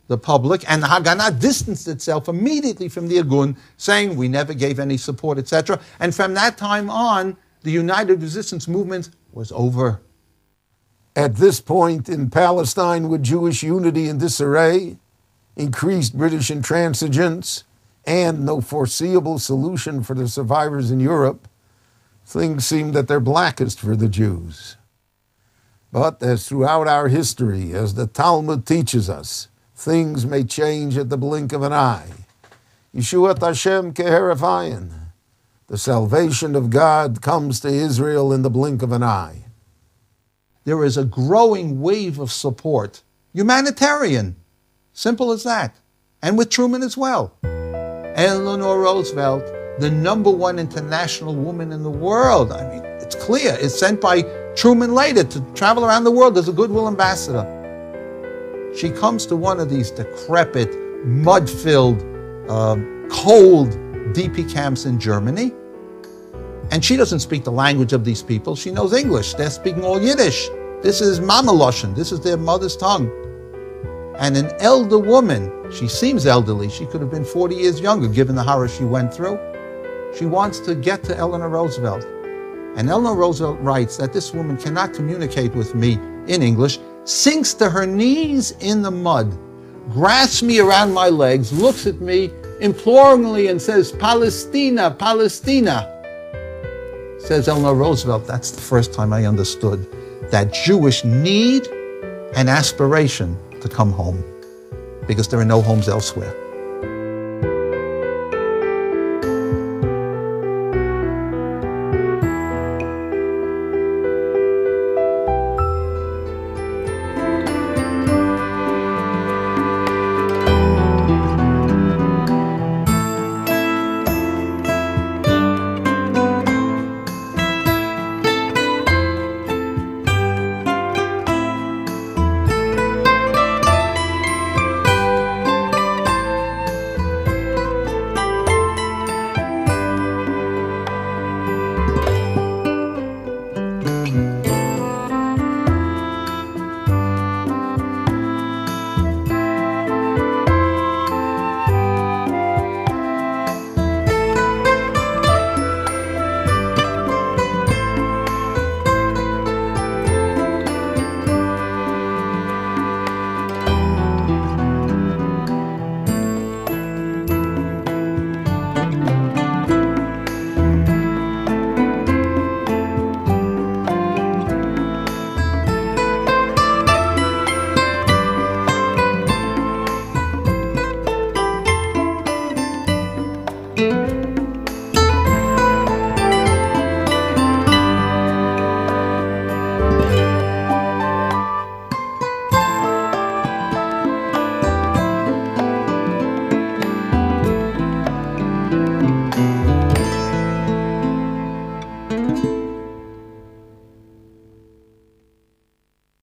the public, and the Haganah distanced itself immediately from the Irgun, saying we never gave any support, etc. And from that time on, the United Resistance Movement was over. At this point in Palestine, with Jewish unity in disarray, increased British intransigence, and no foreseeable solution for the survivors in Europe, things seemed at their blackest for the Jews. But as throughout our history, as the Talmud teaches us, things may change at the blink of an eye. Yeshuat Hashem keheref ayin. The salvation of God comes to Israel in the blink of an eye. There is a growing wave of support, humanitarian, simple as that, and with Truman as well. Eleanor Roosevelt, the #1 international woman in the world. I mean, it's clear. It's sent by Truman later to travel around the world as a goodwill ambassador. She comes to one of these decrepit, mud-filled, cold DP camps in Germany, and she doesn't speak the language of these people. She knows English. They're speaking all Yiddish. This is Mama Loshen. This is their mother's tongue. And an elder woman, she seems elderly. She could have been 40 years younger, given the horror she went through. She wants to get to Eleanor Roosevelt. And Eleanor Roosevelt writes that this woman cannot communicate with me in English, sinks to her knees in the mud, grasps me around my legs, looks at me imploringly and says, Palestina, Palestina. Says Eleanor Roosevelt, that's the first time I understood that Jewish need and aspiration to come home, because there are no homes elsewhere.